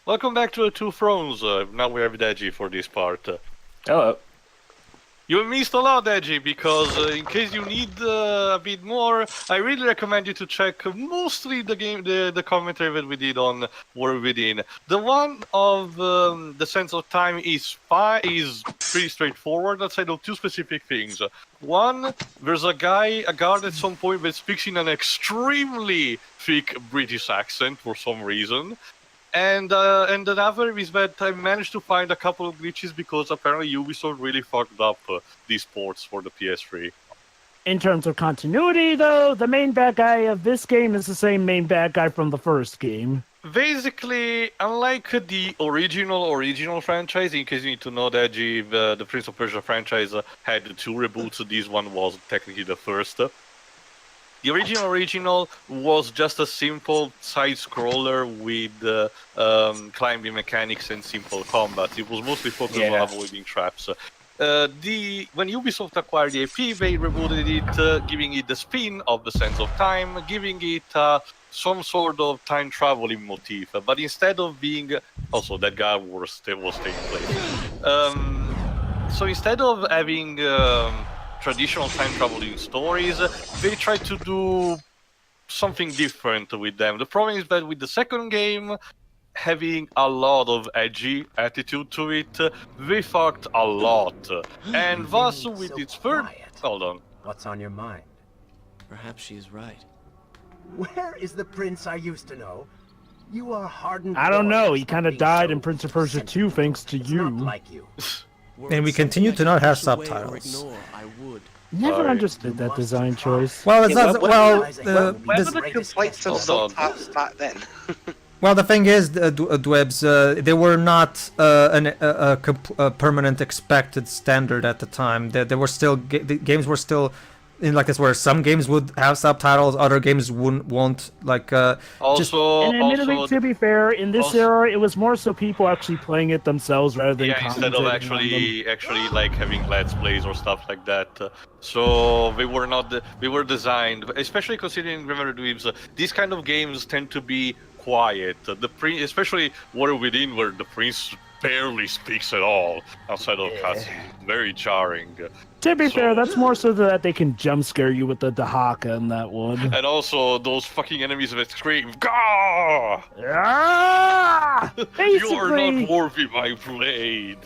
Welcome back to the Two Thrones. Now we have Deji for this part. Hello. You missed a lot, Deji, because in case you need a bit more, I really recommend you to check mostly the commentary that we did on War Within. The one of the sense of time is pretty straightforward. Let's say there are two specific things. One, there's a guard at some point that speaks in an extremely thick British accent for some reason. And another is that I managed to find a couple of glitches because apparently Ubisoft really fucked up these ports for the PS3. In terms of continuity, though, the main bad guy of this game is the same main bad guy from the first game. Basically, unlike the original franchise, in case you need to know that the Prince of Persia franchise had two reboots, this one was technically the first. The original was just a simple side-scroller with climbing mechanics and simple combat. It was mostly focused on avoiding traps. When Ubisoft acquired the IP, they rebooted it, giving it the spin of the sense of time, giving it some sort of time traveling motif. But instead of being also that guy was taking place. So instead of having traditional time traveling stories, they try to do something different with them. The problem is that with the second game, having a lot of edgy attitude to it, they fucked a lot. And thus, with its third... Hold on. What's on your mind? Perhaps she's right. Where is the prince I used to know? You are hardened. I don't know, he kind of died in Prince of Persia 2 thanks to you. Not like you. And we continue to not have subtitles. Never understood that design choice. Well, it's not. Well, where were the complaints of subtitles back then? well, the thing is, Dwebs, they were not a permanent expected standard at the time. They were still the games were still in like this, where some games would have subtitles, other games won't. Like And admittedly, to be fair, in this era, it was more so people actually playing it themselves rather than instead of actually like having let's plays or stuff like that. So they were designed, especially considering, remember, Dweebs, these kind of games tend to be quiet. Especially War Within, where the prince barely speaks at all outside of cutscenes. Very jarring. To be fair, that's more so that they can jump scare you with the Dahaka in that one. And also those fucking enemies that scream, "Gah! Ah! You are not worthy my blade."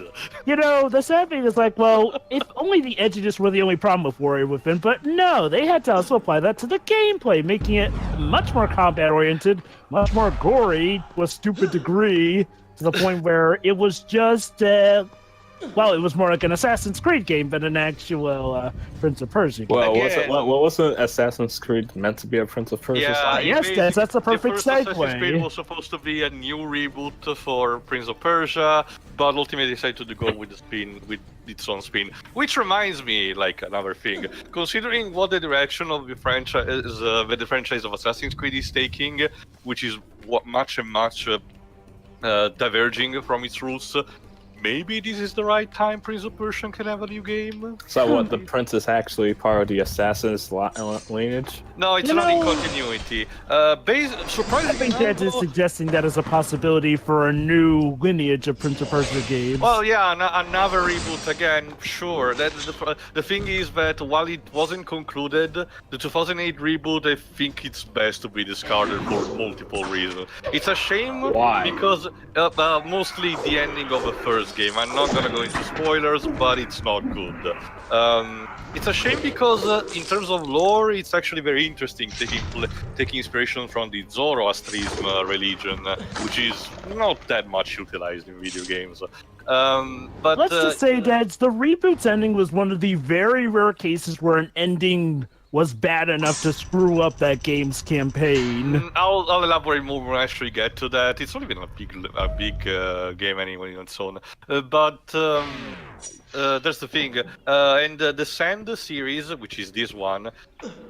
You know, the sad thing is like, well, if only the edginess were the only problem with Warrior Within, but no, they had to also apply that to the gameplay, making it much more combat-oriented, much more gory to a stupid degree, to the point where it was just, well, it was more like an Assassin's Creed game than an actual Prince of Persia game. Well, what wasn't Assassin's Creed meant to be a Prince of Persia? Yeah, yes, that's a perfect segue. Assassin's Creed segue. was supposed to be a new reboot for Prince of Persia, but ultimately decided to go with its own spin. Which reminds me, like, another thing. Considering what the direction of the franchise of Assassin's Creed is taking, which is much diverging from its roots, maybe this is the right time Prince of Persia can have a new game? So what, the prince is actually part of the Assassin's lineage? No, it's not in continuity. Surprisingly, I think that is suggesting that is a possibility for a new lineage of Prince of Persia games. Well, yeah, another reboot again, sure. The thing is that while it wasn't concluded, the 2008 reboot, I think it's best to be discarded for multiple reasons. It's a shame. Why? Because mostly the ending of the first game. I'm not gonna go into spoilers, but it's not good. It's a shame because in terms of lore, it's actually very interesting, taking inspiration from the Zoroastrianism religion, which is not that much utilized in video games. But let's just say that the reboot's ending was one of the very rare cases where an ending was bad enough to screw up that game's campaign. I'll elaborate more when I actually get to that. It's not even a big game anyway, and so on. But that's the thing. And the Sand series, which is this one,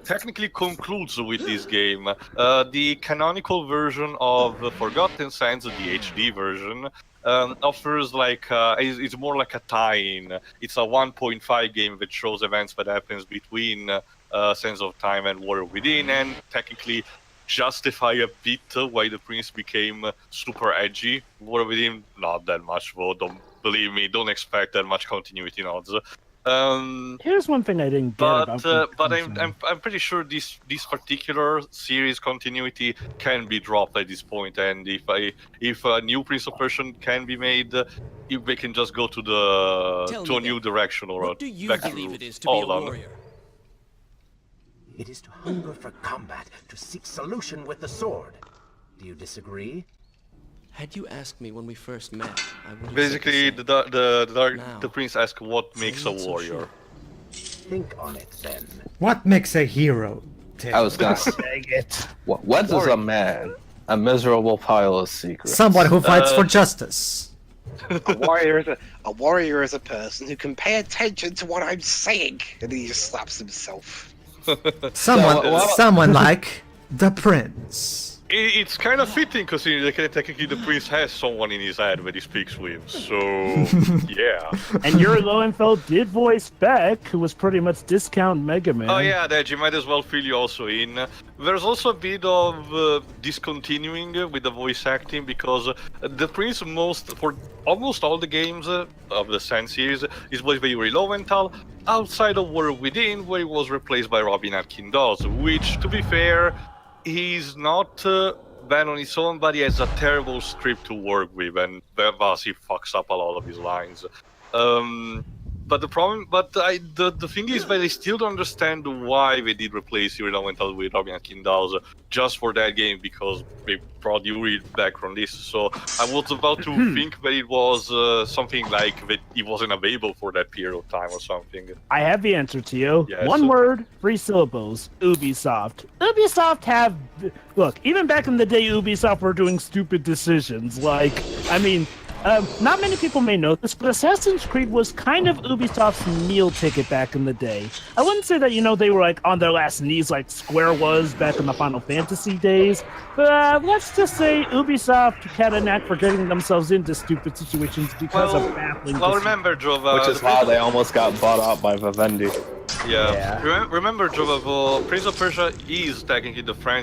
technically concludes with this game. The canonical version of Forgotten Sands, the HD version, offers like it's more like a tie-in. It's a 1.5 game that shows events that happens between Sense of Time and War Within, and technically justify a bit why the prince became super edgy. War Within, not that much, though. Don't believe me. Don't expect that much continuity nods. Here's one thing I didn't get about. But I'm pretty sure this particular series continuity can be dropped at this point, and if a new Prince of Persia can be made, if they can just go to a new direction or What do you back believe to it is to be a Holland. warrior? It is to hunger for combat, to seek solution with the sword. Do you disagree? Had you asked me when we first met, I would have Basically, said the same. Now, the prince asked what makes a I'm not so warrior. sure. Think on it then. What makes a hero? Tim? I was gonna say, Dang it. what is a man? A miserable pile of secrets. Someone who fights for justice. A warrior is a person who can pay attention to what I'm saying, and he just slaps himself. Someone like the prince. It's kind of fitting, considering that technically the prince has someone in his head that he speaks with. So yeah. And Yuri Lowenfeld did voice Beck, who was pretty much discount Mega Man. Oh yeah, that you might as well fill you also in. There's also a bit of discontinuing with the voice acting, because the prince for almost all the games of the Sand series is voiced by Yuri Lowenthal, outside of War Within, where he was replaced by Robin Atkin Dawes, which, to be fair, he's not bad on his own, but he has a terrible script to work with, and thus he fucks up a lot of his lines. But the thing is that I still don't understand why they did replace Yuri Lowenthal with Robin Atkin Dawes just for that game, because they brought Yuri back from this. So I was about to think that it was something like that he wasn't available for that period of time or something. I have the answer to you. Yes. One word, 3 syllables. Ubisoft. Ubisoft have... Look, even back in the day, Ubisoft were doing stupid decisions. Like, I mean... not many people may know this, but Assassin's Creed was kind of Ubisoft's meal ticket back in the day. I wouldn't say that, they were like on their last knees like Square was back in the Final Fantasy days, but let's just say Ubisoft had a knack for getting themselves into stupid situations because of baffling Well, decisions. remember, Jova, Which is how they almost got bought out by Vivendi. Yeah. Remember, Jova, Prince of Persia is technically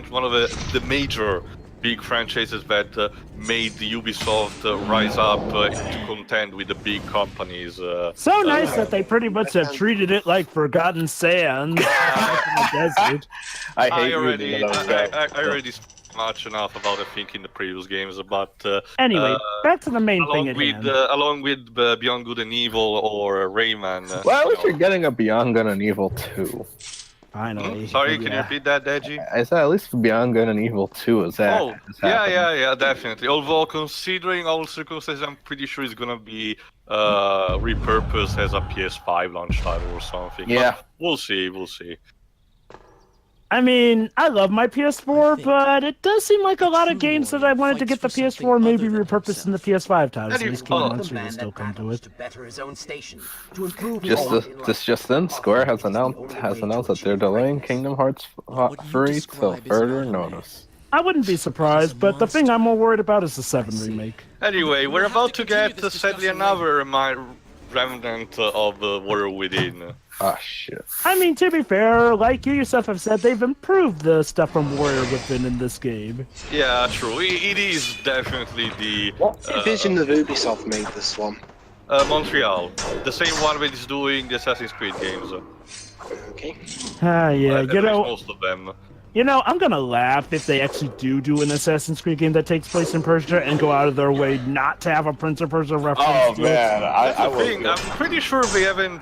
one of the major big franchises that made Ubisoft rise up to contend with the big companies. So nice that they pretty much have treated it like Forgotten Sands in the desert. I hate I already Ubisoft. much enough about the thing in the previous games, but Anyway, back to the main thing at hand. along with Beyond Good and Evil or Rayman. Well, at least you're getting a Beyond Good and Evil 2. Finally. Sorry, can you repeat that, Deji? I said at least Beyond Good and Evil 2 is that. Oh, yeah, definitely. Although considering all circumstances, I'm pretty sure it's gonna be repurposed as a PS5 launch title or something. Yeah. But we'll see. I mean, I love my PS4, but it does seem like a lot of games that I wanted to get the PS4 may be repurposed in the PS5 titles. These Kingdom Hearts will still come to it. To better his own station, to improve Just then, Square has announced that they're delaying Kingdom Hearts 3 till further notice. I wouldn't be surprised, but the thing I'm more worried about is the 7 remake. Anyway, we're about to get sadly another remnant of War Within. Ah, shit. I mean, to be fair, like you yourself have said, they've improved the stuff from Warrior Within in this game. Yeah, true. It is definitely the What division of Ubisoft made this one? Montreal, the same one that is doing the Assassin's Creed games. Okay. Yeah, At least most of them. I'm gonna laugh if they actually do an Assassin's Creed game that takes place in Persia and go out of their way not to have a Prince of Persia reference. Oh to man, I The thing, I'm pretty sure they haven't,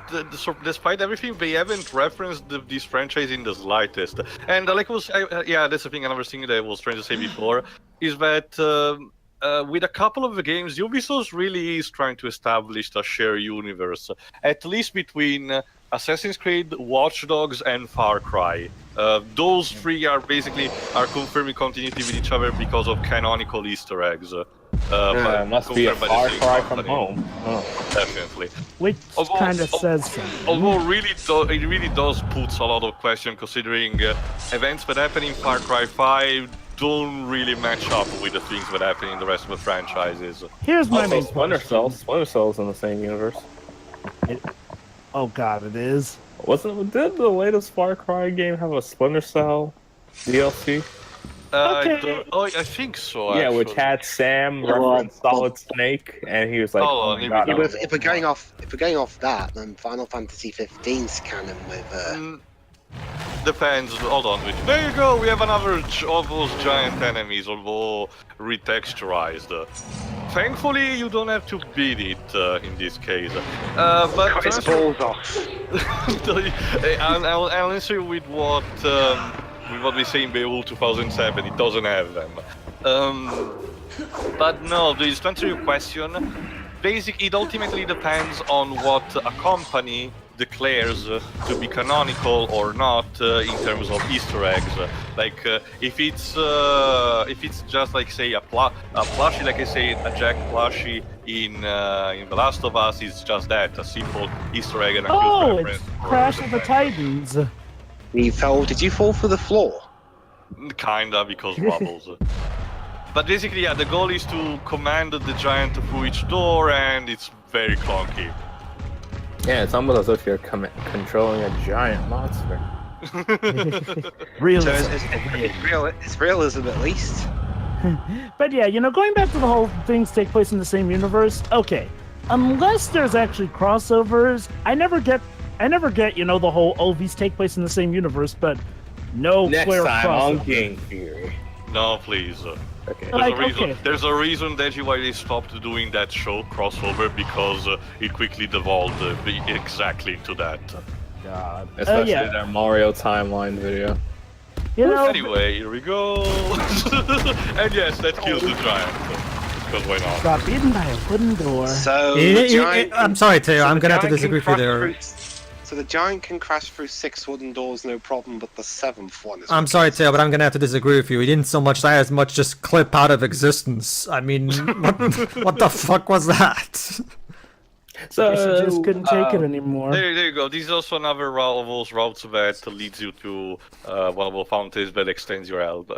despite everything, they haven't referenced this franchise in the slightest. And that's the thing. Another thing that I was trying to say before is that with a couple of the games, Ubisoft really is trying to establish a shared universe, at least between Assassin's Creed, Watch Dogs, and Far Cry. Those three are confirming continuity with each other because of canonical Easter eggs. Must be a Far Cry from home. Oh. Definitely. Which kind of says something. Although it really does put a lot of question, considering events that happen in Far Cry 5 don't really match up with the things that happen in the rest of the franchises. Here's my main Splinter Cell's in the same universe. Oh god, it is. Did the latest Far Cry game have a Splinter Cell DLC? Okay. I think so. Yeah, which actually. had Sam Yeah, well, reference Solid Snake, and he was like, Hold "Oh on, my here god." we I go. was if we're going off that, then Final Fantasy 15's canon with Depends. Hold on. There you go. We have another of those giant enemies, although retexturized. Thankfully, you don't have to beat it in this case. But cut his balls off. I'll answer you with what we say in Beowulf 2007. It doesn't have them. But no, to answer your question, basically it ultimately depends on what a company declares to be canonical or not in terms of Easter eggs. Like if it's just like say a plushie, like I say a Jack plushie in The Last of Us, it's just that a simple Easter egg and a cute Oh, reference. it's for Crash of the Franchise. Titans. Did you fall for the floor? Kinda, because rubbles. But basically, yeah, the goal is to command the giant through each door, and it's very clunky. Yeah, it's almost as if you're controlling a giant monster. Realism. So it's realism at least. But yeah, going back to the whole things take place in the same universe. Okay, unless there's actually crossovers, I never get, the whole these take place in the same universe, but no Next clear time on crossover. Game Theory. No, please. Okay. There's a reason Deji why they stopped doing that show crossover, because it quickly devolved exactly into that. God. Especially yeah. that Mario timeline video. Anyway, here we go. And yes, that kills the giant. Because why not? Got beaten by a wooden door. So the giant. I'm sorry, Teo. I'm the gonna have to giant can disagree with you crash there. So the giant can crash through 6 wooden doors, no problem, but the 7th one is. I'm sorry, Teo, but I'm gonna have to disagree with you. He didn't so much die as much just clip out of existence. I mean, what the fuck was that? So she just couldn't take it anymore. There you go. This is also another route of those routes that leads you to one of the fountains that extends your health.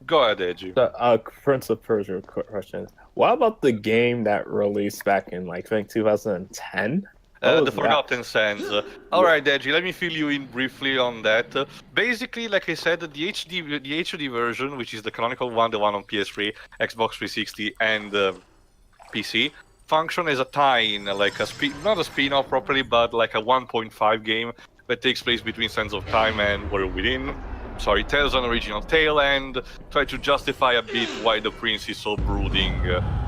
Go ahead, Edgy. The Prince of Persia question. What about the game that released back in I think 2010? The Forgotten Sands. Alright, Deji, let me fill you in briefly on that. Basically, like I said, the HD version, which is the canonical one, the one on PS3, Xbox 360, and PC, function as a tie-in, like not a spin-off properly, but like a 1.5 game that takes place between Sands of Time and World Within. Sorry, tells an original tale and try to justify a bit why the prince is so brooding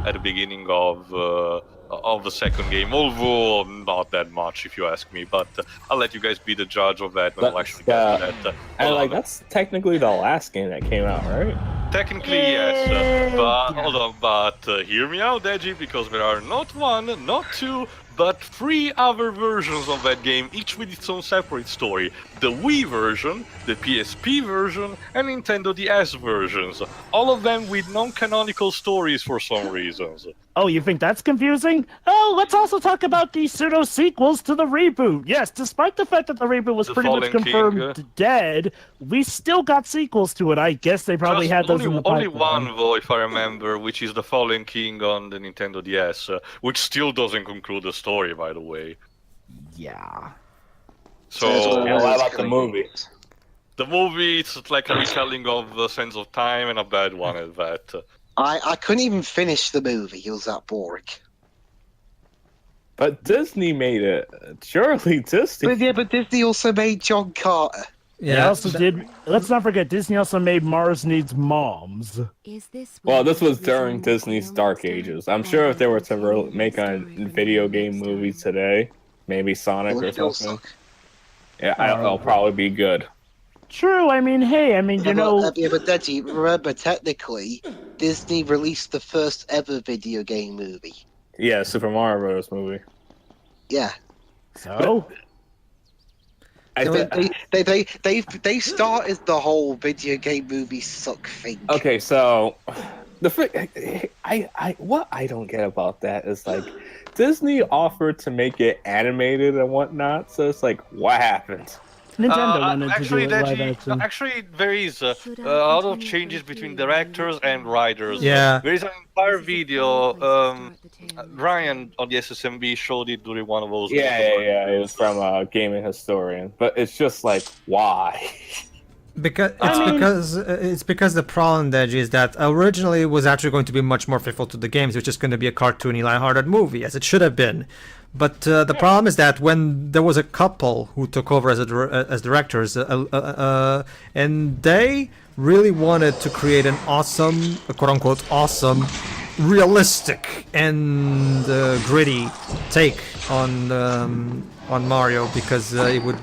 at the beginning of the second game, although not that much if you ask me, but I'll let you guys be the judge of that when I'll actually get to that. And that's technically the last game that came out, right? Technically, yes, but hold on, but hear me out, Deji, because there are not one, not two, but 3 other versions of that game, each with its own separate story. The Wii version, the PSP version, and Nintendo DS versions. All of them with non-canonical stories for some reasons. Oh, you think that's confusing? Oh, let's also talk about the pseudo-sequels to the reboot. Yes, despite the fact that the reboot was pretty much Fallen confirmed dead, we still got sequels to it. I guess they probably had those in the Only pipeline. one, though, if I remember, which is the Fallen King on the Nintendo DS, which still doesn't conclude the story, by the way. Yeah. So, And what about the movie? the movie, it's like a retelling of the Sands of Time, and a bad one at that. I couldn't even finish the movie. It was that boring. But Disney made it. Surely Disney. But Disney also made John Carter. They also did. Let's not forget, Disney also made Mars Needs Moms. Well, this was during Disney's Dark Ages. I'm sure if they were to make a video game movie today, maybe Sonic or something, yeah, it'll probably be good. True. I mean, hey, But Deji, remember, technically, Disney released the first ever video game movie. Yeah, Super Mario Bros. Movie. Yeah. So. They started the whole video game movie suck thing. Okay, so what I don't get about that is Disney offered to make it animated and whatnot, so it's what happened? Nintendo wanted to do it live action. Actually, there is a lot of changes between directors and writers. Yeah. There is an entire video. Ryan on the SSMB showed it during one of those. Yeah. It was from a gaming historian, but it's just why? It's because the problem, Deji, is that originally it was actually going to be much more faithful to the games, which is going to be a cartoony, lighthearted movie, as it should have been. But the problem is that when there was a couple who took over as directors, and they really wanted to create an awesome, quote-unquote, awesome, realistic and gritty take on Mario, because it would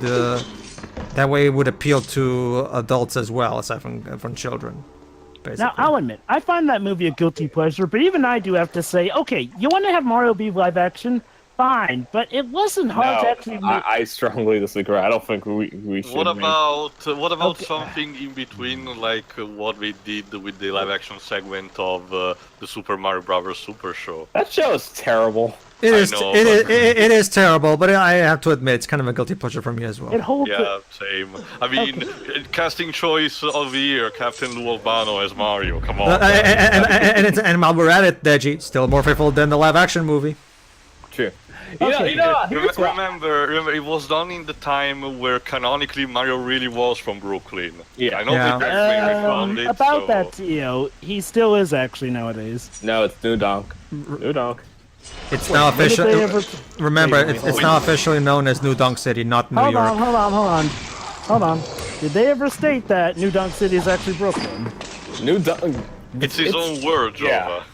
that way it would appeal to adults as well, aside from children. Basically. Now, I'll admit, I find that movie a guilty pleasure, but even I do have to say, okay, you want to have Mario be live action? Fine, but it wasn't hard to actually make... I strongly disagree. I don't think we should. What about something in between, like what we did with the live action segment of the Super Mario Bros. Super Show? That show is terrible. It is terrible, but I have to admit it's kind of a guilty pleasure for me as well. It holds same. I mean, casting choice of the year, Captain Lou Albano as Mario. Come on. And while we're at it, Deji, still more faithful than the live action movie. True. Remember, it was done in the time where canonically Mario really was from Brooklyn. Yeah. I know they retconned it, about so... that, he still is actually nowadays. No, it's New Donk. New Donk. It's now officially. Remember, it's now officially known as New Donk City, not New York. Hold on. Did they ever state that New Donk City is actually Brooklyn? New Donk. It's his own word, Jova. Yeah.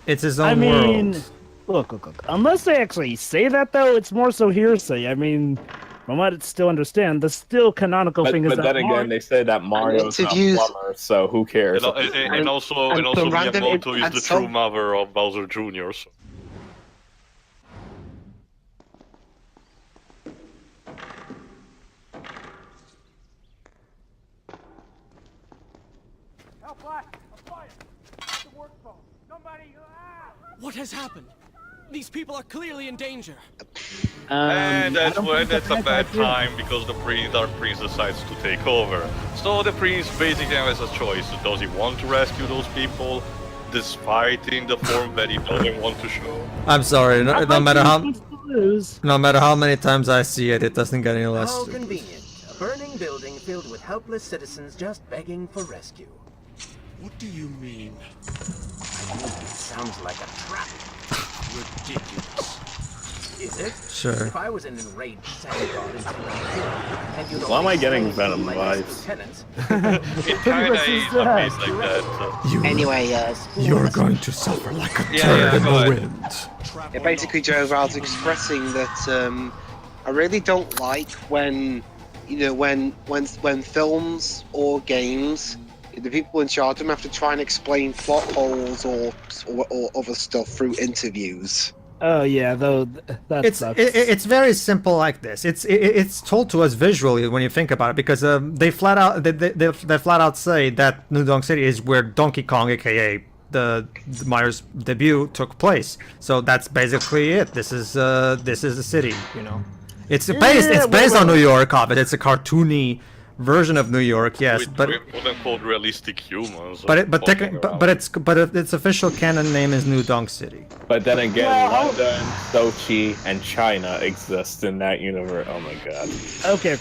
It's his own world. Look. Unless they actually say that, though, it's more so hearsay. I mean, from what I still understand, the still canonical thing is that. But then again, they say that Mario's a plumber, so who cares? And also Miyamoto is the true mother of Bowser Jr. So. What has happened? These people are clearly in danger. And that's a bad time because the Dark Prince decides to take over. So the Prince basically has a choice. Does he want to rescue those people, despite in the form that he doesn't want to show? I'm sorry, no matter how many times I see it, it doesn't get any less. How convenient. A burning building filled with helpless citizens just begging for rescue. What do you mean? I mean, it sounds like a trap. Ridiculous. Is it? Sure. If I was an enraged sand god and you'd Why am I getting Venom vibes? It kinda is a bit like that. Anyway, You're going to suffer like a turd in the wind. Yeah, basically, Joe, I was expressing that I really don't like when, when films or games, the people in charge of them have to try and explain plot holes or other stuff through interviews. Oh yeah, though that sucks. It's very simple like this. It's told to us visually when you think about it, because they flat out say that New Donk City is where Donkey Kong, aka the Mario's debut, took place. So that's basically it. This is the city, It's based on New York, but it's a cartoony version of New York, yes, with but quote-unquote realistic humans. But its official canon name is New Donk City. But then again, London, Sochi, and China exist in that universe. Oh my god. Okay.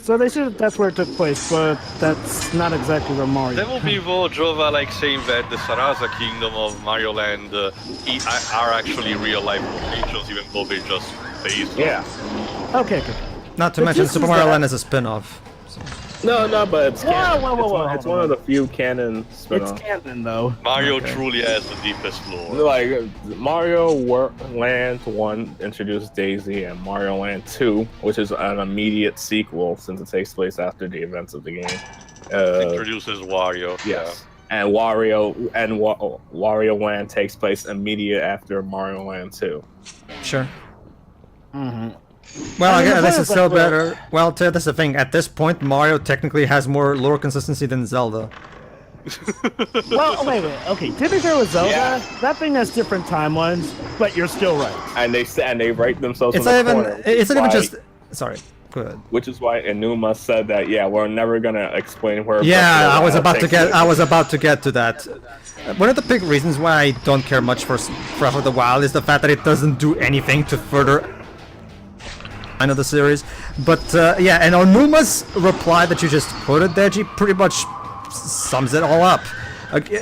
So they said that's where it took place, but that's not exactly where Mario. That would be more Jova like saying that the Sarasa Kingdom of Mario Land are actually real-life locations, even though they just based. Yeah. Okay. Not to mention Super Mario Land is a spin-off. No, but it's canon. Whoa, it's one of the few canon spin-offs. It's canon, though. Mario truly has the deepest lore. Like, Mario Land 1 introduced Daisy, and Mario Land 2, which is an immediate sequel since it takes place after the events of the game. Introduces Wario. Yes. And Wario Land takes place immediate after Mario Land 2. Sure. Well, I guess this is still better. Well, that's the thing. At this point, Mario technically has more lore consistency than Zelda. Well, wait. Okay, to be fair with Zelda, that thing has different timelines, but you're still right. And they write themselves in the corner. It's not even just... Sorry, go ahead. Which is why Enuma said that, we're never gonna explain where... Yeah, I was about to get to that. One of the big reasons why I don't care much for Breath of the Wild is the fact that it doesn't do anything to further of the series. But yeah, and Onuma's reply that you just put it, Deji, pretty much sums it all up. Okay,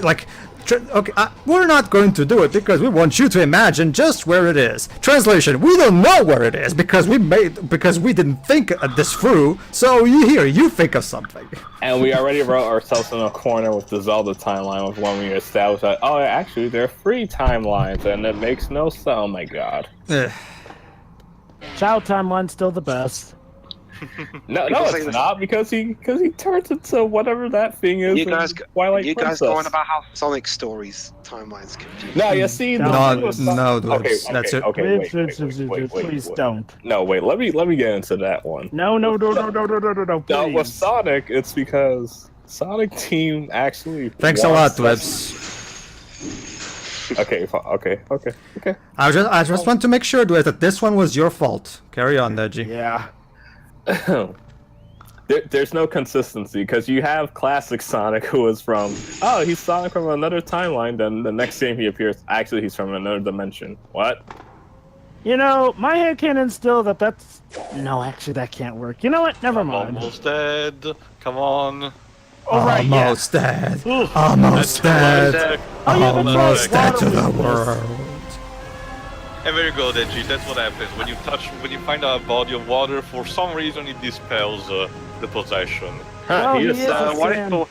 we're not going to do it because we want you to imagine just where it is. Translation: we don't know where it is because we didn't think this through. So you think of something. And we already wrote ourselves in a corner with the Zelda timeline of when we established that, oh, actually, there are 3 timelines, and it makes no sense. Oh my god. Child timeline's still the best. No, it's not, because he turns into whatever that thing is. You guys Princess. going about how Sonic Stories timelines confused. No, you see, No, dude, okay, that's it. Okay, wait, Please don't. No, wait. Let me get into that one. No, please. No, with Sonic, it's because Sonic Team actually. Thanks a lot, Dwebs. Okay. I just want to make sure, Dwebs, that this one was your fault. Carry on, Deji. Yeah. There's no consistency, because you have classic Sonic, who is from, oh, he's Sonic from another timeline, then the next game he appears, actually he's from another dimension. What? You know, my headcanon's still that's... No, actually, that can't work. You know what? Never mind. Almost dead. Come on. Almost dead. Oof. Almost dead. Oh, yeah, that's Almost right. dead to the Water world. And there you go, Deji. That's what happens when you find a body of water. For some reason, it dispels the possession. Oh, he is So a what fan.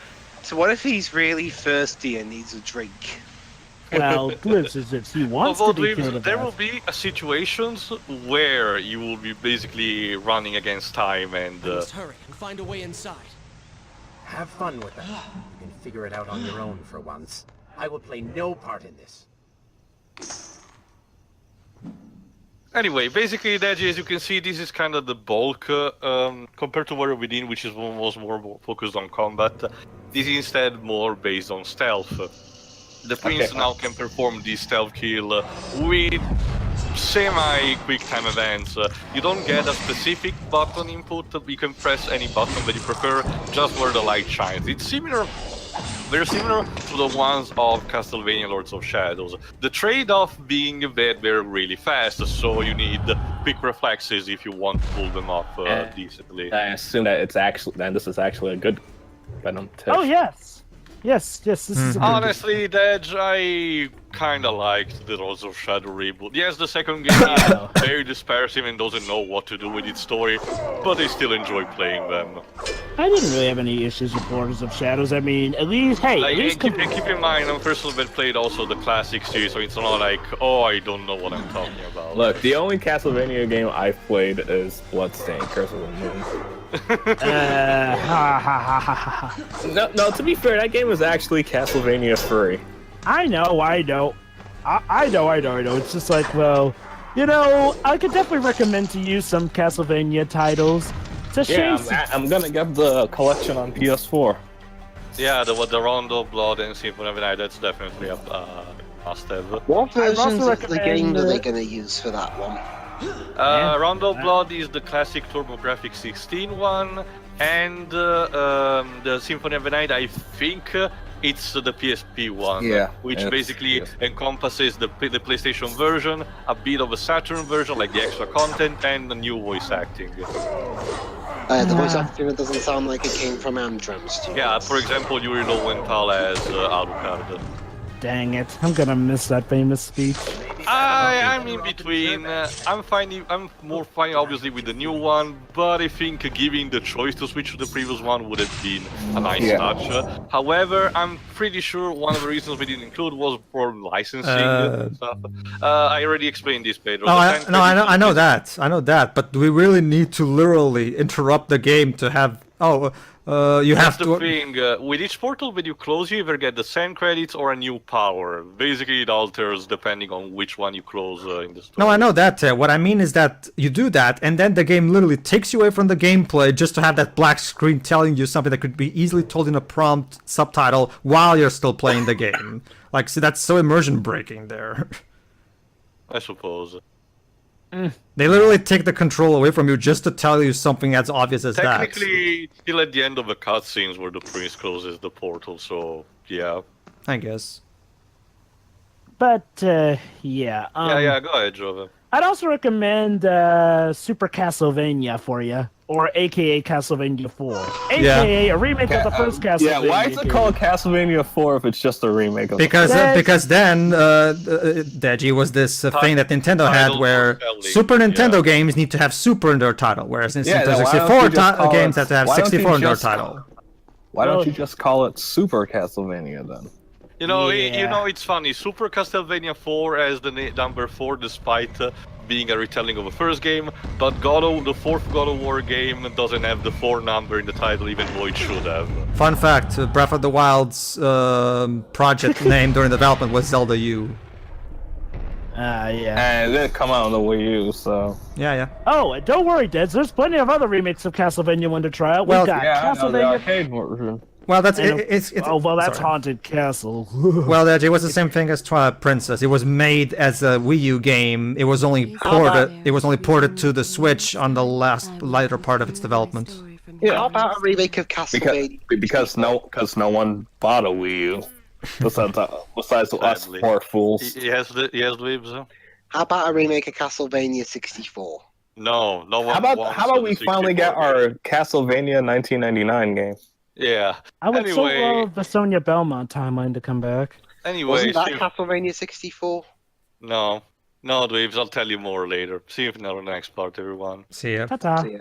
if he's really thirsty and needs a drink? Well, Dwebs is if he wants to be killed. There will be situations where you will be basically running against time and. I must hurry and find a way inside. Have fun with that. You can figure it out on your own for once. I will play no part in this. Anyway, basically, Deji, as you can see, this is kind of the bulk compared to Warrior Within, which was more focused on combat. This is instead more based on stealth. The Prince now can perform this stealth kill with semi-quick time events. You don't get a specific button input. You can press any button that you prefer, just where the light shines. It's very similar to the ones of Castlevania Lords of Shadows. The trade-off being that they're really fast, so you need quick reflexes if you want to pull them off decently. I assume that this is actually a good Venom tip. Oh, yes. Yes, this is a good... Honestly, Dej, I kinda liked the Lords of Shadow reboot. Yes, the second game is very dispersive and doesn't know what to do with its story, but I still enjoy playing them. I didn't really have any issues with Lords of Shadows. I mean, at least, hey, Like, at least... keep in mind, I'm personally that played also the classic series, so it's not like, oh, I don't know what I'm talking about. Look, the only Castlevania game I've played is Bloodstained: Curse of the Moon. No, to be fair, that game was actually Castlevania 3. I know. It's just like, well, you know, I could definitely recommend to you some Castlevania titles. It's a shame. I'm gonna get the collection on PS4. Yeah, the Rondo of Blood and Symphony of the Night, that's definitely a must-have. What versions of the recommend, game are they going to use for that one? Rondo of Blood is the classic TurboGrafx 16 one, and the Symphony of the Night, I think it's the PSP one, which basically encompasses the PlayStation version, a bit of a Saturn version, like the extra content, and the new voice acting. The voice acting doesn't sound like it came from Amdram Studios. Yeah, for example, Yuri Lowenthal as Alucard. Dang it, I'm gonna miss that famous speech. I'm in between. I'm more fine, obviously, with the new one, but I think giving the choice to switch to the previous one would have been a nice touch. However, I'm pretty sure one of the reasons we didn't include was for licensing and stuff. I already explained this, Pedro. I know that, but do we really need to literally interrupt the game to have... you have That's the thing. With each portal that you close, you either get the same credits or a new power. Basically, it alters depending on which one you close in the story. No, I know that. What I mean is that you do that, and then the game literally takes you away from the gameplay just to have that black screen telling you something that could be easily told in a prompt subtitle while you're still playing the game. Like, see, that's so immersion breaking there. I suppose. They literally take the control away from you just to tell you something as obvious as that. Technically, still at the end of the cutscenes where the prince closes the portal, so yeah. I guess. But, yeah. Yeah, go ahead, Jove. I'd also recommend Super Castlevania for you, or AKA Castlevania 4, AKA a remake of the first Castlevania. Yeah, why is it game. called Castlevania 4 if it's just a remake of Because then Deji was this thing that Nintendo had Title where for selling, Super Nintendo games need to have Super in their title, whereas Yeah, Nintendo then why don't 64 you just call games it- have to have why don't you 64 in their just title. Why don't you just call it Super Castlevania then? You know, Yeah. it's funny. Super Castlevania 4 as the number 4, despite being a retelling of the first game, but the fourth God of War game doesn't have the 4 number in the title, even though it should have. Fun fact, Breath of the Wild's project name during development was Zelda U. Yeah. And it didn't come out on the Wii U, so... Yeah. Oh, and don't worry, Deds. There's plenty of other remakes of Castlevania one to try out. Well, We've got Yeah, I know, the Castlevania. arcade version. Well, that's and- it's oh, well, that's sorry. Haunted Castle. Well, it was the same thing as Twilight Princess. It was made as a Wii U game. It was only ported. It was only ported to the Switch on the later part of its development. How about a remake of Castlevania? Because no one bought a Wii U. Besides us Sadly. poor fools. Yes, Dweebs. How about a remake of Castlevania 64? No one. How about wants how about the we finally get 64 our game. Castlevania 1999 game? Yeah. I would so Anyway. love the Sonya Belmont timeline to come back. Anyway, Wasn't that see if- Castlevania 64? no, Dweebs. I'll tell you more later. See you in the next part, everyone. See ya. Ta-ta. See ya.